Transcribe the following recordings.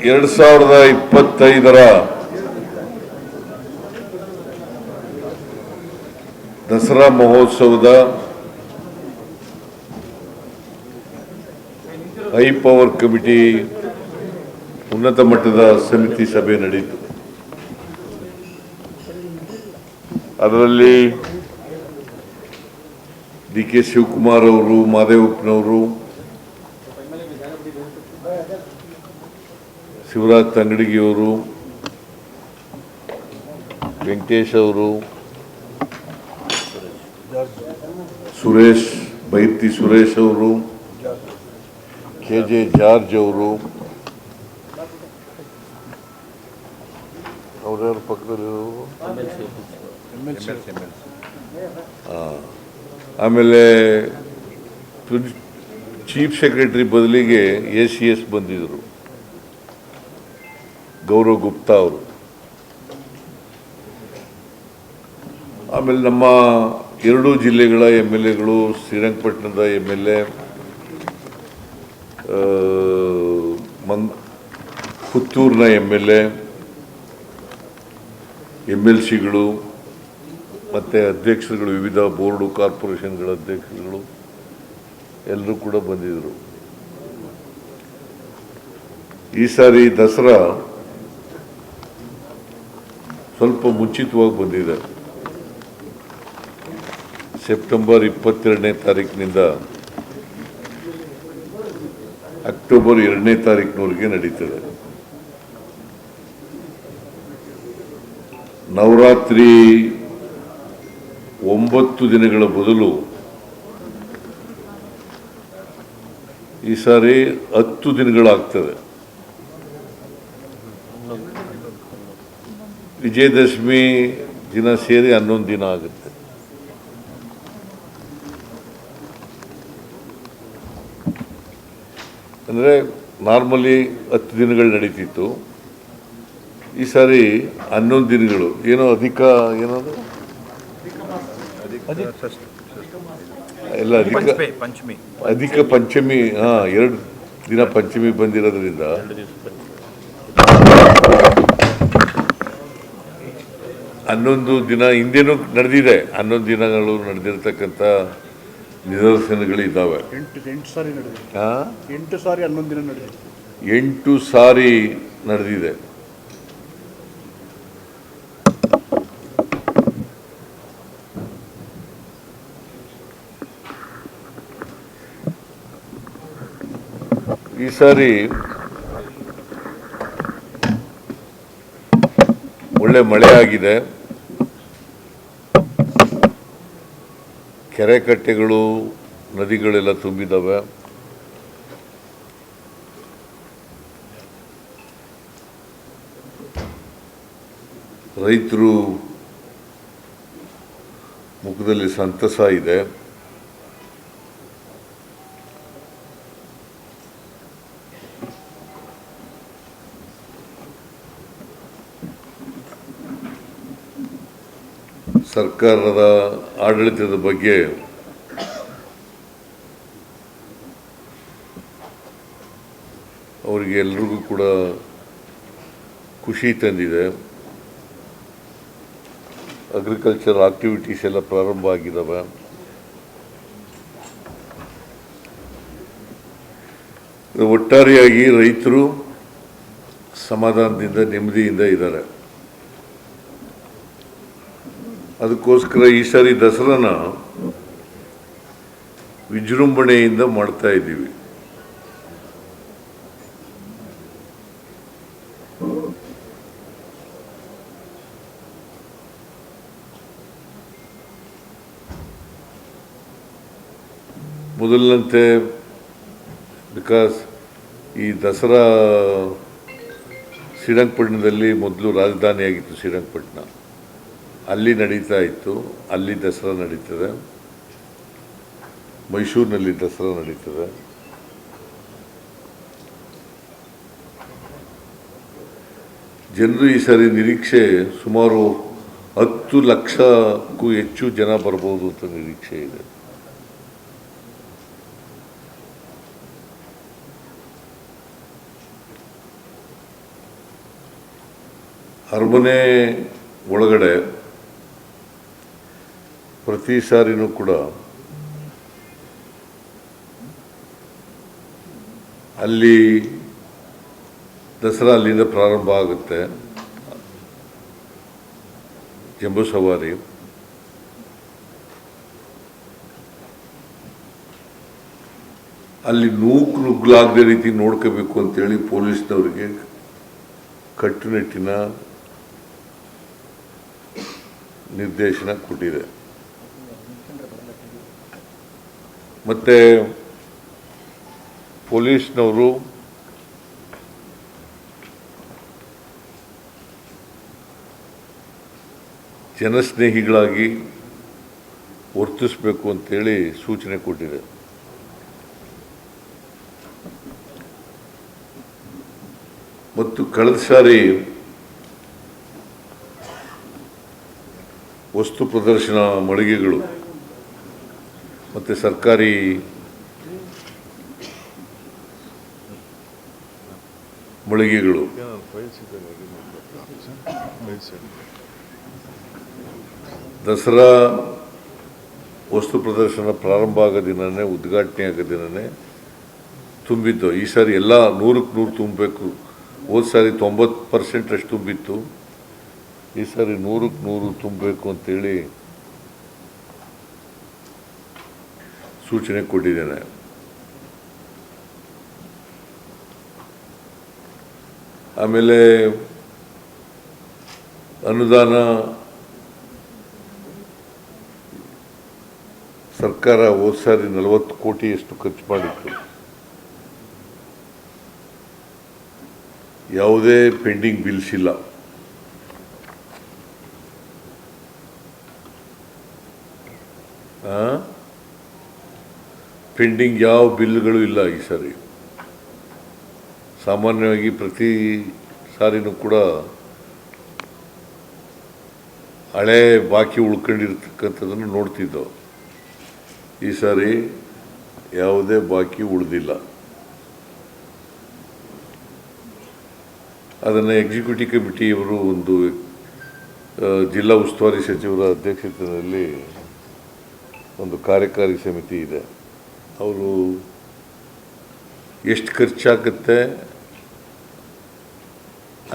2025 ದಸರಾ ಮಹೋತ್ಸವದ high power committee ಉನ್ನತ ಮಟ್ಟದ ಸಮಿತಿ ಸಭೆ ನಡೆಯಿತು. ಅದರಲ್ಲಿ ಡಿ.ಕೆ. ಶಿವಕುಮಾರ್ ಅವರು, ಮಾದೇವಪ್ಪನವರು, ಶಿವರಾಜ್ ತಂಗಡಗಿಯವರು, ವೆಂಕಟೇಶ್ ಅವರು, ಬೈರ್ತಿ ಸುರೇಶ್ ಅವರು, ಕೆ.ಜೆ. ಜಾರ್ಜ್ ಅವರು, ಅವರ್ಯಾರ ಪಕ್ಕದಲ್ಲಿರೋರು, ಆಮೇಲೆ ಚೀಫ್ ಸೆಕ್ರೆಟರಿ ಬದಲಿಗೆ ACS ಬಂದಿದ್ದರು, ಗೌರವ್ ಗುಪ್ತಾ ಅವರು. ಆಮೇಲೆ ನಮ್ಮ ಎರಡೂ ಜಿಲ್ಲೆಗಳ MLAಗಳು, ಶ್ರೀರಂಗಪಟ್ಟಣದ MLA, ಪುತ್ತೂರಿನ MLA, MLCಗಳು ಮತ್ತು ಅಧ್ಯಕ್ಷರುಗಳು, ವಿವಿಧ ಬೋರ್ಡು ಕಾರ್ಪೊರೇಷನ್ಗಳ ಅಧ್ಯಕ್ಷರುಗಳು ಎಲ್ಲರೂ ಕೂಡ ಬಂದಿದ್ದರು. ಈ ಸಾರಿ ದಸರಾ ಸ್ವಲ್ಪ ಮುಂಚಿತವಾಗಿ ಬಂದಿದೆ. ಸೆಪ್ಟೆಂಬರ್ 22ನೇ ತಾರೀಕಿನಿಂದ ಅಕ್ಟೋಬರ್ 2ನೇ ತಾರೀಕಿನವರೆಗೆ ನಡೀತದೆ. ನವರಾತ್ರಿ 9 ದಿನಗಳ ಬದಲು ಈ ಸಾರಿ 10 ದಿನಗಳಾಗ್ತದೆ. ವಿಜಯದಶಮಿ ದಿನ ಸೇರಿ 11 ದಿನ ಆಗುತ್ತೆ. ಅಂದರೆ ನಾರ್ಮಲಿ 10 ದಿನಗಳು ನಡೀತಿತ್ತು. ಈ ಸಾರಿ 11 ದಿನಗಳು, ಏನೋ ಅಧಿಕ ಏನದು ಎಲ್ಲ ಅಧಿಕ ಪಂಚಮಿ, 2 ದಿನ ಪಂಚಮಿ ಬಂದಿರೋದ್ರಿಂದ 11 ದಿನ ಹಿಂದೇನೂ ನಡೆದಿದೆ. 11 ದಿನಗಳು ನಡೆದಿರ್ತಕ್ಕಂಥ ನಿದರ್ಶನಗಳಿದ್ದಾವೆ. 8 ಸಾರಿ 11 ದಿನ ನಡೆದಿದೆ. 8 ಸಾರಿ ನಡೆದಿದೆ. ಈ ಸಾರಿ ಒಳ್ಳೆ ಮಳೆ ಆಗಿದೆ. ಕೆರೆ ಕಟ್ಟೆಗಳು, ನದಿಗಳೆಲ್ಲ ತುಂಬಿದ್ದಾವೆ. ರೈತರು ಮುಖದಲ್ಲಿ ಸಂತಸ ಇದೆ. ಸರ್ಕಾರದ ಆಡಳಿತದ ಬಗ್ಗೆ ಅವರಿಗೆ ಎಲ್ರಿಗೂ ಕೂಡ ಖುಷಿ ತಂದಿದೆ. ಅಗ್ರಿಕಲ್ಚರ್ ಆಕ್ಟಿವಿಟೀಸ್ ಎಲ್ಲ ಪ್ರಾರಂಭ ಆಗಿದ್ದಾವೆ. ಒಟ್ಟಾರೆಯಾಗಿ ರೈತರು ಸಮಾಧಾನದಿಂದ, ನೆಮ್ಮದಿಯಿಂದ ಇದ್ದಾರೆ. ಅದಕ್ಕೋಸ್ಕರ ಈ ಸಾರಿ ದಸರಾನ ವಿಜೃಂಭಣೆಯಿಂದ ಮಾಡ್ತಾ ಇದ್ದೀವಿ. ಮೊದಲಿನಂತೆ ಬಿಕಾಸ್ ಈ ದಸರಾ ಶ್ರೀರಂಗಪಟ್ಟಣದಲ್ಲಿ ಮೊದಲು ರಾಜಧಾನಿಯಾಗಿತ್ತು. ಶ್ರೀರಂಗಪಟ್ಟಣ ಅಲ್ಲಿ ನಡೀತಾ ಇತ್ತು. ಅಲ್ಲಿ ದಸರಾ ನಡೀತದೆ. ಮೈಸೂರಿನಲ್ಲಿ ದಸರಾ ನಡೀತದೆ. ಜನರು ಈ ಸಾರಿ ನಿರೀಕ್ಷೆ ಸುಮಾರು 10 ಲಕ್ಷಕ್ಕೂ ಹೆಚ್ಚು ಜನ ಬರ್ಬೋದು ಅಂತ ನಿರೀಕ್ಷೆ ಇದೆ. ಅರಮನೆ ಒಳಗಡೆ ಪ್ರತಿ ಸಾರಿನೂ ಕೂಡ ಅಲ್ಲಿ ದಸರಾ ಅಲ್ಲಿಂದ ಪ್ರಾರಂಭ ಆಗುತ್ತೆ, ಜಂಬೂ ಸವಾರಿ. ಅಲ್ಲಿ ನುಗ್ಗಲಾಗದ ರೀತಿ ನೋಡ್ಕೋಬೇಕು ಅಂತೇಳಿ ಪೊಲೀಸ್ನವರಿಗೆ ಕಟ್ಟುನಿಟ್ಟಿನ ನಿರ್ದೇಶನ ಕೊಟ್ಟಿದೆ. ಮತ್ತೆ ಪೊಲೀಸ್ನವರು ಜನಸ್ನೇಹಿಗಳಾಗಿ ವರ್ತಿಸಬೇಕು ಅಂತೇಳಿ ಸೂಚನೆ ಕೊಟ್ಟಿದೆ. ಮತ್ತು ಕಳೆದ ಸಾರಿ ವಸ್ತು ಪ್ರದರ್ಶನ ಮಳಿಗೆಗಳು ಮತ್ತು ಸರ್ಕಾರಿ ಮಳಿಗೆಗಳು ದಸರಾ ವಸ್ತು ಪ್ರದರ್ಶನ ಪ್ರಾರಂಭ ಆಗೋ ದಿನನೇ, ಉದ್ಘಾಟನೆ ಆಗೋ ದಿನನೇ ತುಂಬಿದ್ದು. ಈ ಸಾರಿ ಎಲ್ಲ 100ಕ್ಕೆ 100 ತುಂಬಬೇಕು. ಹೋದ ಸಾರಿ 90% ಅಷ್ಟು ತುಂಬಿತ್ತು. ಈ ಸಾರಿ 100ಕ್ಕೆ 100 ತುಂಬಬೇಕು ಅಂತೇಳಿ ಸೂಚನೆ ಕೊಟ್ಟಿದ್ದೇನೆ. ಆಮೇಲೆ ಅನುದಾನ ಸರ್ಕಾರ ಹೋದ ಸಾರಿ 40 ಕೋಟಿಯಷ್ಟು ಖರ್ಚು ಮಾಡಿತ್ತು. ಯಾವುದೇ ಪೆಂಡಿಂಗ್ ಬಿಲ್ಸ್ ಇಲ್ಲ. ಪೆಂಡಿಂಗ್ ಯಾವ ಬಿಲ್ಗಳು ಇಲ್ಲ ಈ ಸಾರಿ. ಸಾಮಾನ್ಯವಾಗಿ ಪ್ರತಿ ಸಾರಿನೂ ಕೂಡ ಹಳೆ ಬಾಕಿ ಉಳ್ಕೊಂಡಿರ್ತಕ್ಕಂಥದ್ದನ್ನು ನೋಡ್ತಿದ್ದವು. ಈ ಸಾರಿ ಯಾವುದೇ ಬಾಕಿ ಉಳಿದಿಲ್ಲ. ಅದನ್ನು ಎಕ್ಸಿಕ್ಯೂಟಿವ್ ಕಮಿಟಿಯವರು ಒಂದು ಜಿಲ್ಲಾ ಉಸ್ತುವಾರಿ ಸಚಿವರ ಅಧ್ಯಕ್ಷತೆಯಲ್ಲಿ ಒಂದು ಕಾರ್ಯಕಾರಿ ಸಮಿತಿ ಇದೆ. ಅವರು ಎಷ್ಟು ಖರ್ಚಾಗುತ್ತೆ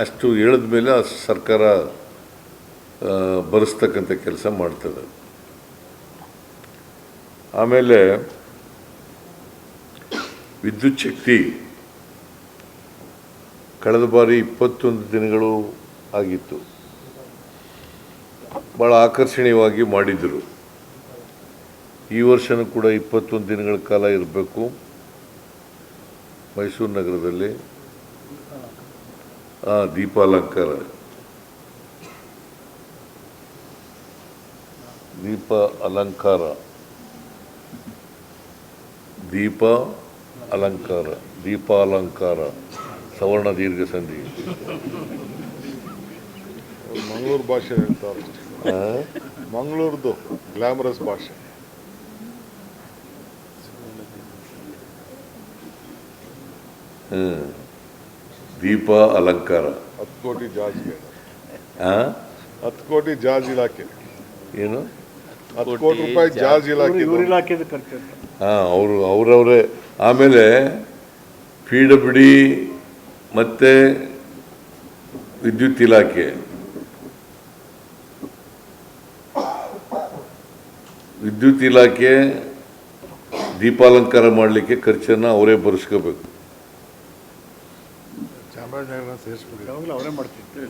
ಅಷ್ಟು ಹೇಳಿದ ಮೇಲೆ ಆ ಸರ್ಕಾರ ಭರಿಸ್ತಕ್ಕಂಥ ಕೆಲಸ ಮಾಡ್ತದೆ. ಆಮೇಲೆ ವಿದ್ಯುತ್ ಶಕ್ತಿ ಕಳೆದ ಬಾರಿ 21 ದಿನಗಳು ಆಗಿತ್ತು. ಭಾಳ ಆಕರ್ಷಣೀಯವಾಗಿ ಮಾಡಿದರು. ಈ ವರ್ಷನೂ ಕೂಡ 21 ದಿನಗಳ ಕಾಲ ಇರಬೇಕು ಮೈಸೂರು ನಗರದಲ್ಲಿ. ದೀಪ ಅಲಂಕಾರ ಸವರ್ಣ ದೀರ್ಘ ಸಂಧಿ. ಮಂಗಳೂರು ಭಾಷೆ ಹೇಳ್ತಾರೆ, ಮಂಗಳೂರ್ದು ಗ್ಲಾಮರಸ್ ಭಾಷೆ. ದೀಪ ಅಲಂಕಾರ 10 ಕೋಟಿ ಜಾಜ್ಗೆ 10 ಕೋಟಿ ಜಾಜ್ ಇಲಾಖೆ. ಏನು 10 ಕೋಟಿ ರೂಪಾಯಿ ಜಾಜ್ ಇಲಾಖೆ. ಅವರವರೇ. ಆಮೇಲೆ PWD ಮತ್ತು ವಿದ್ಯುತ್ ಇಲಾಖೆ, ದೀಪಾಲಂಕಾರ ಮಾಡಲಿಕ್ಕೆ ಖರ್ಚನ್ನು ಅವರೇ ಭರಿಸ್ಕೋಬೇಕು.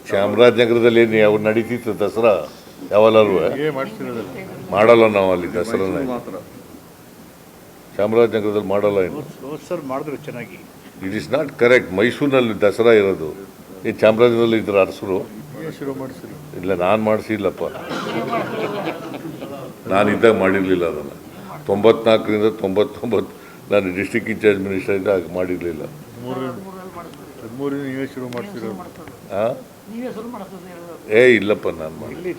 ಚಾಮರಾಜನಗರದಲ್ಲಿ ಏನು ಯಾವ ನಡೀತಿತ್ತು ದಸರಾ? ಯಾವಲ್ಲೂ ಮಾಡಲ್ಲ ನಾವು ಅಲ್ಲಿ ದಸರಾನ. ಚಾಮರಾಜನಗರದಲ್ಲಿ ಮಾಡಲ್ಲ. ಮಾಡಿದ್ರು ಚೆನ್ನಾಗಿ. It is not correct. ಮೈಸೂರಿನಲ್ಲಿ ದಸರಾ ಇರೋದು. ಈ ಚಾಮರಾಜನಗರದಲ್ಲಿ ಇದ್ರ ಅರಸರು ಇಲ್ಲ, ನಾನು ಮಾಡಿಸಿಲ್ಲಪ್ಪ. ನಾನಿದ್ದಾಗ ಮಾಡಿರಲಿಲ್ಲ ಅದನ್ನು. 94ರಿಂದ 99 ನಾನು ಡಿಸ್ಟ್ರಿಕ್ಟ್ ಇನ್ಚಾರ್ಜ್ ಮಿನಿಸ್ಟರ್ ಇದ್ದ ಹಾಗೆ ಮಾಡಿರಲಿಲ್ಲ. ಇಲ್ಲಪ್ಪ, ನಾನು ಮಾಡಿ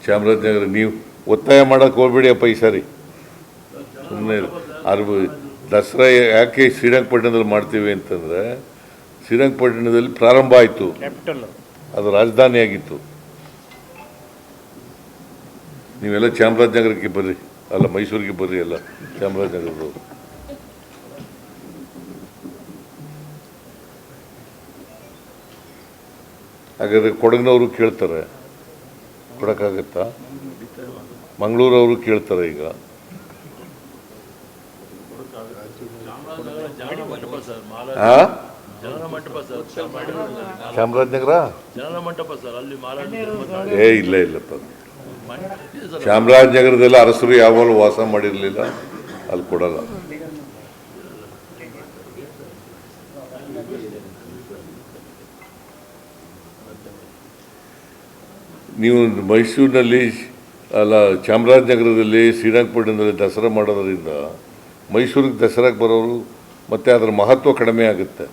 ಚಾಮರಾಜನಗರ. ನೀವು ಒತ್ತಾಯ ಮಾಡೋಕ್ಕೆ ಹೋಗ್ಬೇಡಿಯಪ್ಪ ಈ ಸಾರಿ. ಸುಮ್ಮನೆ ದಸರಾ ಯಾಕೆ ಶ್ರೀರಂಗಪಟ್ಟಣದಲ್ಲಿ ಮಾಡ್ತೀವಿ ಅಂತಂದರೆ, ಶ್ರೀರಂಗಪಟ್ಟಣದಲ್ಲಿ ಪ್ರಾರಂಭ ಆಯಿತು. ಅದು ರಾಜಧಾನಿಯಾಗಿತ್ತು. ನೀವೆಲ್ಲ ಚಾಮರಾಜನಗರಕ್ಕೆ ಬರ್ರಿ, ಅಲ್ಲ ಮೈಸೂರಿಗೆ ಬರ್ರಿ, ಎಲ್ಲ ಚಾಮರಾಜನಗರದವರು. ಹಾಗಾದರೆ ಕೊಡಗಿನವರು ಕೇಳ್ತಾರೆ, ಕೊಡೋಕ್ಕಾಗತ್ತಾ? ಮಂಗಳೂರವರು ಕೇಳ್ತಾರೆ. ಈಗ ಚಾಮರಾಜನಗರ ಇಲ್ಲಪ್ಪ. ಚಾಮರಾಜನಗರದಲ್ಲ ಅರಸರು ಯಾವಾಗಲೂ ವಾಸ ಮಾಡಿರಲಿಲ್ಲ, ಅಲ್ಲಿ ಕೊಡಲ್ಲ. ನೀವು ಮೈಸೂರಿನಲ್ಲಿ ಅಲ್ಲ ಚಾಮರಾಜನಗರದಲ್ಲಿ ಶ್ರೀರಂಗಪಟ್ಟಣದಲ್ಲಿ ದಸರಾ ಮಾಡೋದರಿಂದ ಮೈಸೂರಿಗೆ ದಸರಾಗೆ ಬರೋರು ಮತ್ತು ಅದರ ಮಹತ್ವ ಕಡಿಮೆ ಆಗುತ್ತೆ.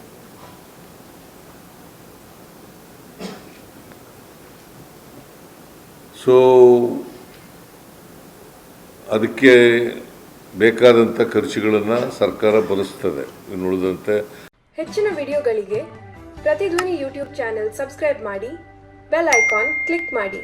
ಸೊ ಅದಕ್ಕೆ ಬೇಕಾದಂಥ ಖರ್ಚುಗಳನ್ನು ಸರ್ಕಾರ ಭರಿಸ್ತದೆ. ಇನ್ನು ಉಳಿದಂತೆ ಹೆಚ್ಚಿನ ವಿಡಿಯೋಗಳಿಗೆ ಪ್ರತಿಧ್ವನಿ ಯೂಟ್ಯೂಬ್ ಚಾನೆಲ್ ಸಬ್ಸ್ಕ್ರೈಬ್ ಮಾಡಿ, ಬೆಲ್ ಐಕಾನ್ ಕ್ಲಿಕ್ ಮಾಡಿ.